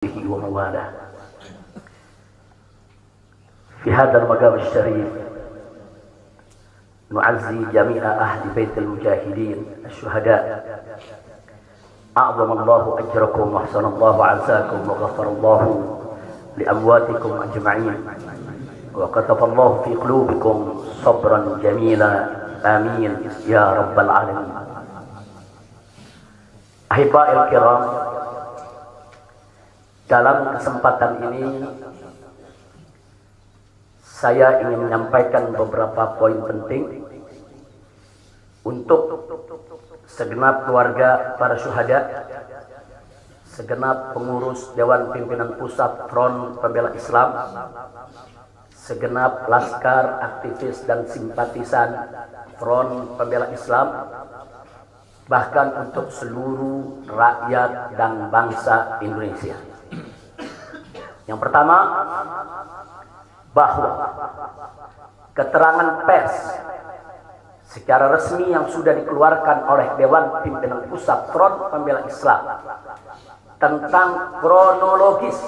وموالاه. في هذا المقام الشريف نعزي جميع أهل بيت المجاهدين الشهداء، أعظم الله أجركم وأحسن الله عزاكم وغفر الله لأمواتكم أجمعين وكتب الله في قلوبكم صبرا جميلا، آمين يا رب العالمين. Ahiba'il kiram, dalam kesempatan ini saya ingin menyampaikan beberapa poin penting untuk segenap keluarga para syuhada, segenap pengurus Dewan Pimpinan Pusat Front Pembela Islam, segenap laskar, aktivis dan simpatisan Front Pembela Islam, bahkan untuk seluruh rakyat dan bangsa Indonesia. Yang pertama, bahwa keterangan pers secara resmi yang sudah dikeluarkan oleh Dewan Pimpinan Pusat Front Pembela Islam tentang kronologis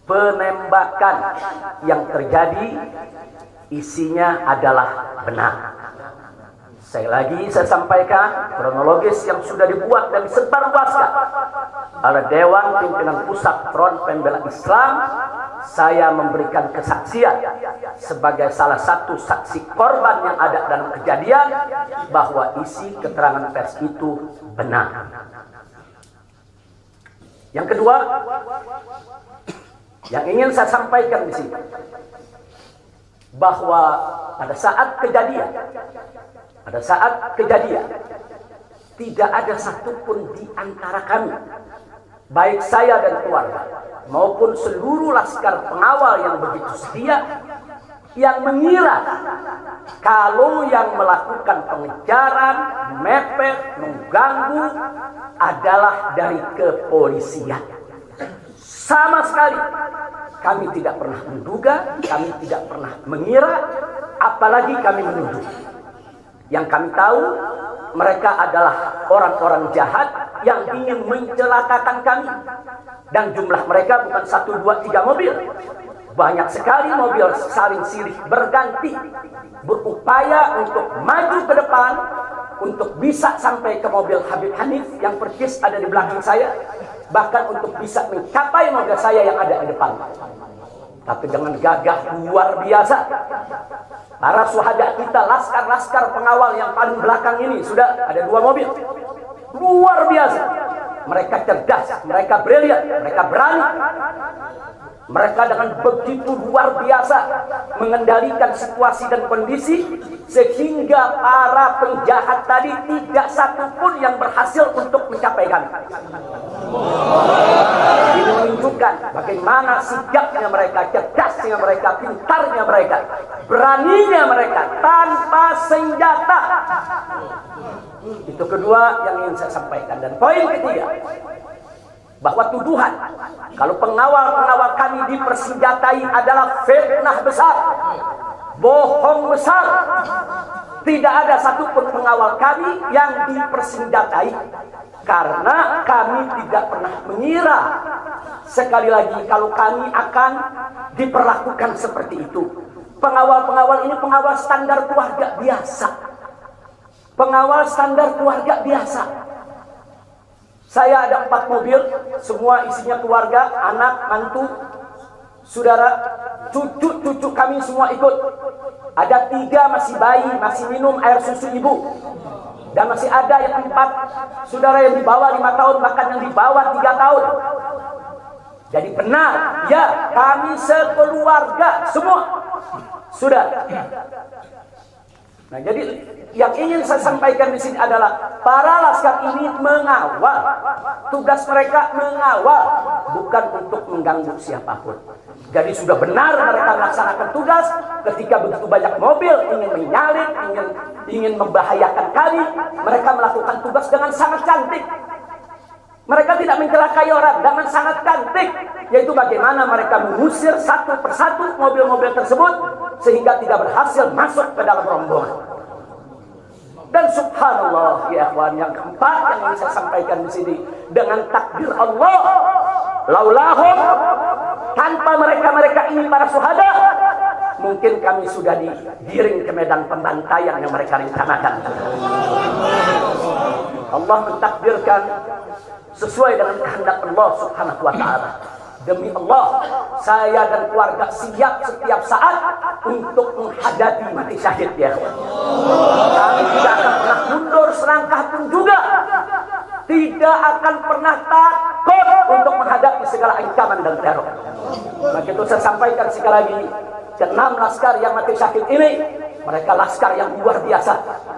penembakan yang terjadi isinya adalah benar. Saya sampaikan kronologis yang sudah dibuat dan disebarluaskan oleh Dewan Pimpinan Pusat Front Pembela Islam. Saya memberikan kesaksian sebagai salah satu saksi korban yang ada dalam kejadian bahwa isi keterangan pers itu benar. Yang kedua, yang ingin saya sampaikan di sini, bahwa pada saat kejadian tidak ada satupun di antara kami, baik saya dan keluarga maupun seluruh laskar pengawal yang begitu setia, yang mengira kalau yang melakukan pengejaran, mepet, mengganggu adalah dari kepolisian. Sama sekali kami tidak pernah menduga, kami tidak pernah mengira, apalagi kami menuduh. Yang kami tahu, mereka adalah orang-orang jahat yang ingin mencelakakan kami. Dan jumlah mereka bukan 1, 2, 3 mobil. Banyak sekali mobil saling silih berganti, berupaya untuk maju ke depan, untuk bisa sampai ke mobil Habib Hanif yang persis ada di belakang saya, bahkan untuk bisa mencapai mobil saya yang ada di depan. Tapi dengan gagah luar biasa, para syuhada kita, laskar-laskar pengawal yang paling belakang ini, sudah ada 2 mobil. Luar biasa. Mereka cerdas, mereka brilian, mereka berani. Mereka dengan begitu luar biasa mengendalikan situasi dan kondisi, sehingga para penjahat tadi tidak satupun yang berhasil untuk mencapai kami. Ini menunjukkan bagaimana sigapnya mereka, cerdasnya mereka, pintarnya mereka, beraninya mereka tanpa senjata. Itu kedua yang ingin saya sampaikan. Dan poin ketiga, bahwa tuduhan kalau pengawal-pengawal kami dipersenjatai adalah fitnah besar, bohong besar. Tidak ada satupun pengawal kami yang dipersenjatai, karena kami tidak pernah mengira, sekali lagi, kalau kami akan diperlakukan seperti itu. Pengawal-pengawal ini pengawal standar keluarga biasa. Pengawal standar keluarga biasa. Saya ada 4 mobil, semua isinya keluarga, anak, mantu, saudara, cucu kami semua ikut. Ada 3 masih bayi, masih minum air susu ibu. Dan masih ada yang 4 saudara yang di bawah 5 tahun, bahkan yang di bawah 3 tahun. Jadi benar, ya, kami sekeluarga semua. Sudah. Nah, jadi yang ingin saya sampaikan di sini adalah para laskar ini mengawal. Tugas mereka mengawal, bukan untuk mengganggu siapapun. Jadi sudah benar mereka melaksanakan tugas. Ketika begitu banyak mobil ingin menyalip, ingin membahayakan kami, mereka melakukan tugas dengan sangat cantik. Mereka tidak mencelakai orang, dengan sangat cantik, yaitu bagaimana mereka mengusir satu persatu mobil-mobil tersebut sehingga tidak berhasil masuk ke dalam rombongan. Dan subhanallah ya ikhwan, yang keempat yang ingin saya sampaikan di sini, dengan takdir Allah, laulahum, tanpa mereka ini para syuhada, mungkin kami sudah digiring ke medan pembantaian yang mereka rencanakan. Allah mentakdirkan sesuai dengan kehendak Allah subhanahu wa ta'ala. Demi Allah, saya dan keluarga siap setiap saat untuk menghadapi mati syahid ya. Kami tidak akan pernah mundur selangkah pun juga. Tidak akan pernah takut untuk menghadapi segala ancaman dan teror. Maka itu saya sampaikan sekali lagi, ke-6 laskar yang mati syahid ini, mereka laskar yang luar biasa.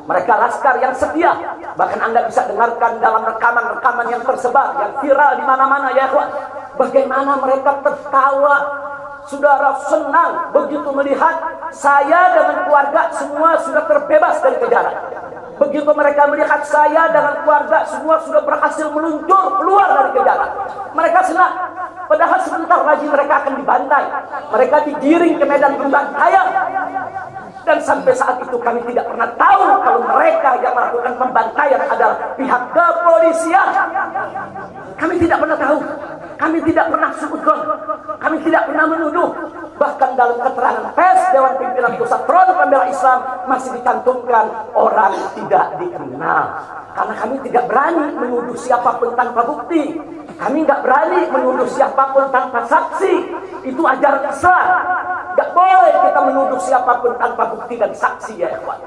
Mereka laskar yang setia. Bahkan Anda bisa dengarkan dalam rekaman-rekaman yang tersebar, yang viral di mana-mana ya ikhwan. Bagaimana mereka tertawa, saudara, senang begitu melihat saya dengan keluarga semua sudah terbebas dari kejaran. Begitu mereka melihat saya dengan keluarga semua sudah berhasil meluncur keluar dari kejaran, mereka senang. Padahal sebentar lagi mereka akan dibantai, mereka digiring ke medan pembantaian. Dan sampai saat itu kami tidak pernah tahu kalau mereka yang melakukan pembantaian adalah pihak kepolisian. Kami tidak pernah tahu. Kami tidak pernah suudzon. Kami tidak pernah menuduh. Bahkan dalam keterangan pers Dewan Pimpinan Pusat Front Pembela Islam masih dicantumkan orang tidak dikenal. Karena kami tidak berani menuduh siapapun tanpa bukti. Kami nggak berani menuduh siapapun tanpa saksi. Itu ajaran Islam. Nggak boleh kita menuduh siapapun tanpa bukti dan saksi ya ikhwan.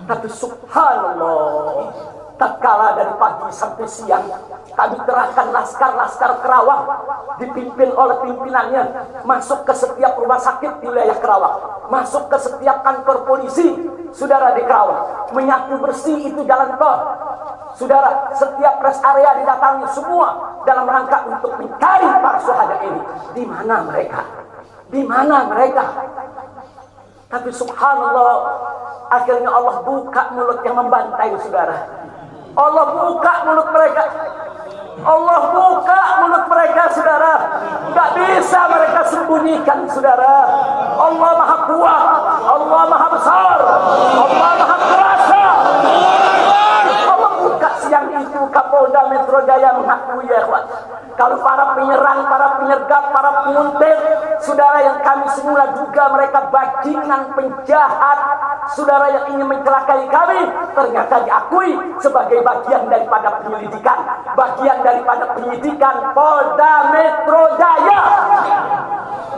Tapi subhanallah, tatkala dari pagi sampai siang kami kerahkan laskar-laskar Kerawang dipimpin oleh pimpinannya masuk ke setiap rumah sakit di wilayah Kerawang, masuk ke setiap kantor polisi saudara di Kerawang, menyapu bersih itu jalan tol saudara, setiap rest area didatangi semua dalam rangka untuk mencari para syuhada ini. Di mana mereka? Di mana mereka? Tapi subhanallah, akhirnya Allah buka mulut yang membantai saudara. Allah buka mulut mereka. Allah buka mulut mereka saudara. Gak bisa mereka sembunyikan saudara. Allah maha kuat, Allah maha besar, Allah maha kuasa. Allah buka siang itu. Kapolda Metro Jaya mengakui ya ikhwan, kalau para penyerang, para penyergap, para penguntit saudara yang kami semula duga mereka bajingan penjahat saudara yang ingin mencelakai kami, ternyata diakui sebagai bagian daripada penyelidikan, bagian daripada penyidikan Polda Metro Jaya.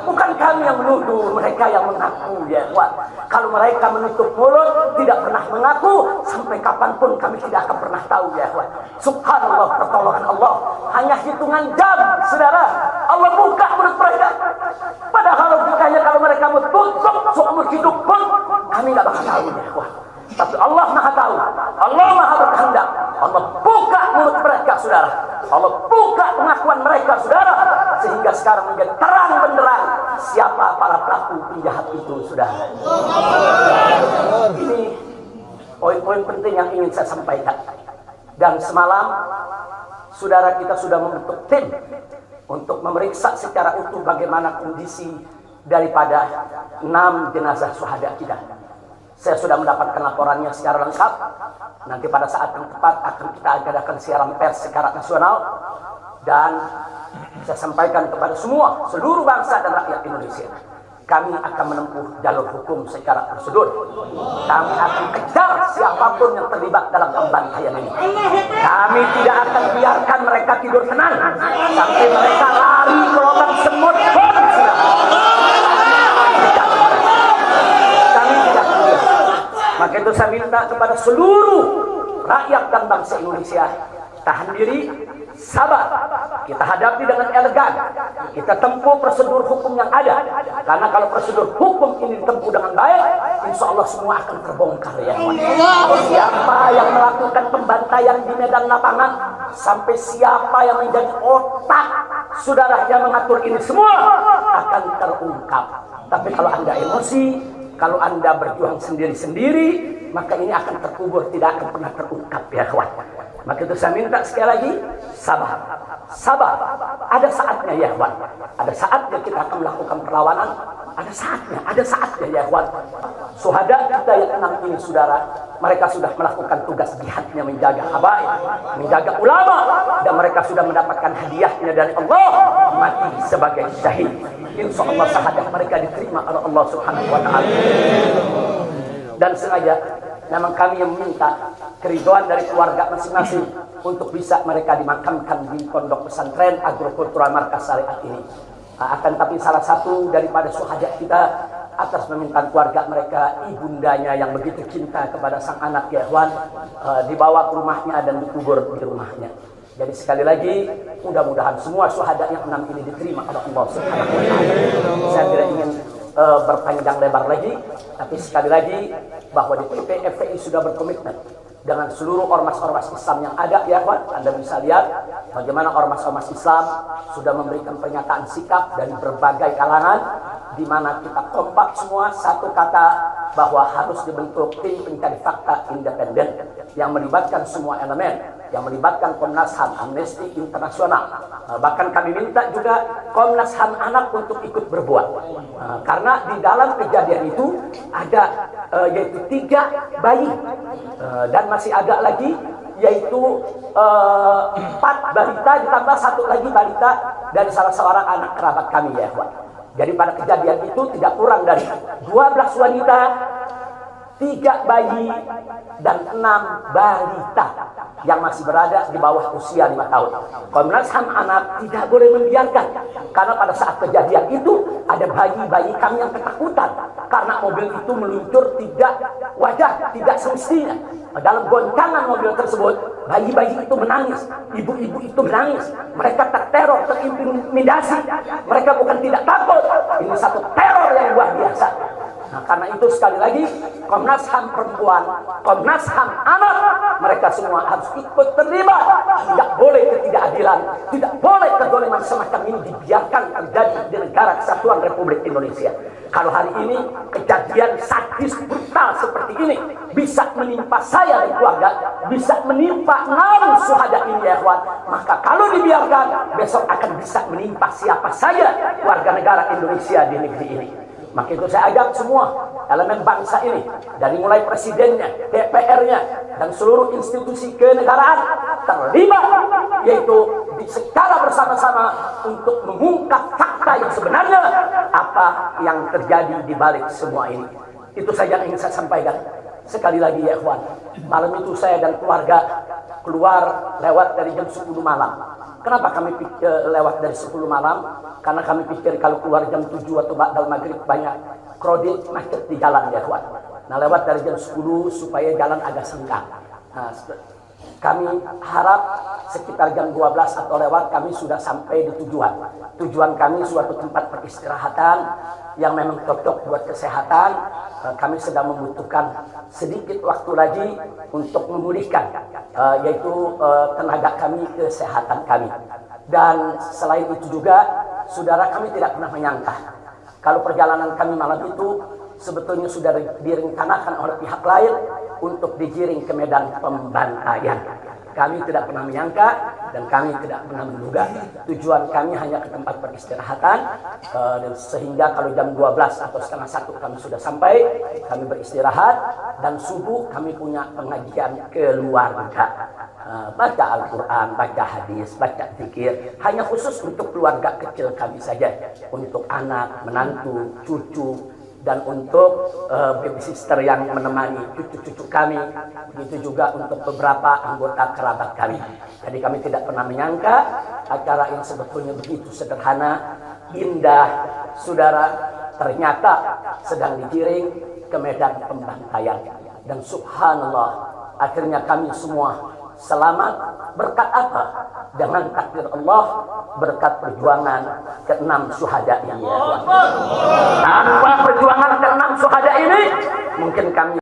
Bukan kami yang menuduh, mereka yang mengaku ya ikhwan. Kalau mereka menutup mulut, tidak pernah mengaku, sampai kapanpun kami tidak akan pernah tahu ya ikhwan. Subhanallah, pertolongan Allah hanya hitungan jam saudara. Allah buka mulut mereka. Padahal logikanya kalau mereka menutup seumur hidup pun kami tidak bakal tahu ya ikhwan. Tapi Allah maha tahu, Allah maha berkehendak. Allah buka mulut mereka saudara, Allah buka pengakuan mereka saudara, sehingga sekarang menjadi terang benderang siapa para pelaku penjahat itu saudara. Ini poin-poin penting yang ingin saya sampaikan. Dan semalam saudara kita sudah membentuk tim untuk memeriksa secara utuh bagaimana kondisi daripada 6 jenazah syuhada kita. Saya sudah mendapatkan laporannya secara lengkap. Nanti pada saat yang tepat akan kita adakan siaran pers secara nasional. Dan saya sampaikan kepada semua, seluruh bangsa dan rakyat Indonesia, kami akan menempuh jalur hukum secara prosedur. Kami akan kejar siapapun yang terlibat dalam pembantaian ini. Kami tidak akan biarkan mereka tidur tenang sampai mereka lari ke lubang semut pun sudah. Maka itu saya minta kepada seluruh rakyat dan bangsa Indonesia, tahan diri, sabar. Kita hadapi dengan elegan. Kita tempuh prosedur hukum yang ada. Karena kalau prosedur hukum ini ditempuh dengan baik, insya Allah semua akan terbongkar ya. Siapa yang melakukan pembantaian di medan lapangan, sampai siapa yang menjadi otak saudara yang mengatur ini semua akan terungkap. Tapi kalau Anda emosi, kalau Anda berjuang sendiri-sendiri, maka ini akan terkubur, tidak akan pernah terungkap ya kawan. Maka itu saya minta sekali lagi, sabar. Sabar. Ada saatnya ya kawan. Ada saatnya kita akan melakukan perlawanan. Ada saatnya ya kawan. Syuhada kita yang 6 ini saudara, mereka sudah melakukan tugas jihadnya, menjaga habaib, menjaga ulama, dan mereka sudah mendapatkan hadiahnya dari Allah, mati sebagai syahid. Insya Allah syahadat mereka diterima oleh Allah Subhanahu wa Ta'ala. Dan sengaja memang kami yang meminta keriduan dari keluarga masing-masing untuk bisa mereka dimakamkan di pondok pesantren agrokultural markas syariat ini. Akan tapi salah satu daripada syuhada kita atas permintaan keluarga mereka, ibundanya yang begitu cinta kepada sang anak ya ikhwan, dibawa ke rumahnya dan dikubur di rumahnya. Jadi sekali lagi mudah-mudahan semua syuhada yang 6 ini diterima oleh Allah Subhanahu wa Ta'ala. Saya tidak ingin berpanjang lebar lagi, tapi sekali lagi bahwa di PP FPI sudah berkomitmen dengan seluruh ormas-ormas Islam yang ada ya Pak. Anda bisa lihat bagaimana ormas-ormas Islam sudah memberikan pernyataan sikap dari berbagai kalangan, di mana kita kompak semua satu kata bahwa harus dibentuk tim pencari fakta independen yang melibatkan semua elemen, yang melibatkan Komnas HAM, Amnesty Internasional, bahkan kami minta juga Komnas HAM anak untuk ikut berbuat, karena di dalam kejadian itu ada yaitu 3 bayi dan masih ada lagi yaitu 4 balita ditambah 1 lagi balita dari salah seorang anak kerabat kami ya Pak. Jadi pada kejadian itu tidak kurang dari 12 wanita, 3 bayi, dan 6 balita yang masih berada di bawah usia 5 tahun. Komnas HAM anak tidak boleh membiarkan, karena pada saat kejadian itu ada bayi-bayi kami yang ketakutan karena mobil itu meluncur tidak wajar, tidak semestinya. Dalam goncangan mobil tersebut, bayi-bayi itu menangis, ibu-ibu itu menangis, mereka terteror, terintimidasi. Mereka bukan tidak takut, ini satu teror yang luar biasa. Nah, karena itu sekali lagi Komnas HAM perempuan, Komnas HAM anak, mereka semua harus ikut terlibat. Tidak boleh ketidakadilan, tidak boleh kezaliman semacam ini dibiarkan terjadi di negara kesatuan Republik Indonesia. Kalau hari ini kejadian sadis brutal seperti ini bisa menimpa saya dan keluarga, bisa menimpa 6 syuhada ini ya ikhwan, maka kalau dibiarkan besok akan bisa menimpa siapa saja warga negara Indonesia di negeri ini. Maka itu saya ajak semua elemen bangsa ini, dari mulai presidennya, DPR-nya, dan seluruh institusi kenegaraan terlibat, yaitu secara bersama-sama untuk mengungkap fakta yang sebenarnya apa yang terjadi di balik semua ini. Itu saja yang ingin saya sampaikan. Sekali lagi ya ikhwan, malam itu saya dan keluarga keluar lewat dari jam 10 malam. Kenapa kami lewat dari 10 malam? Karena kami pikir kalau keluar jam 7 atau ba'dal maghrib banyak krodit macet di jalan ya kawan. Nah lewat dari jam 10 supaya jalan agak senggang. Nah, kami harap sekitar jam 12 atau lewat kami sudah sampai di tujuan. Tujuan kami suatu tempat peristirahatan yang memang cocok buat kesehatan. Kami sedang membutuhkan sedikit waktu lagi untuk memulihkan yaitu tenaga kami, kesehatan kami. Dan selain itu juga saudara, kami tidak pernah menyangka kalau perjalanan kami malam itu sebetulnya sudah direncanakan oleh pihak lain untuk digiring ke medan pembantaian. Kami tidak pernah menyangka dan kami tidak pernah menduga. Tujuan kami hanya ke tempat peristirahatan, dan sehingga kalau jam 12 atau setengah 1 kami sudah sampai, kami beristirahat, dan subuh kami punya pengajian keluarga. Baca Al-Quran, baca hadis, baca zikir, hanya khusus untuk keluarga kecil kami saja, untuk anak, menantu, cucu, dan untuk babysitter yang menemani cucu-cucu kami, begitu juga untuk beberapa anggota kerabat kami. Jadi kami tidak pernah menyangka acara yang sebetulnya begitu sederhana, indah, saudara, ternyata sedang digiring ke medan pembantaian. Dan subhanallah, akhirnya kami semua selamat. Berkat apa? Dengan takdir Allah, berkat perjuangan ke-6 syuhada ini ya. Tanpa perjuangan ke-6 syuhada ini, mungkin kami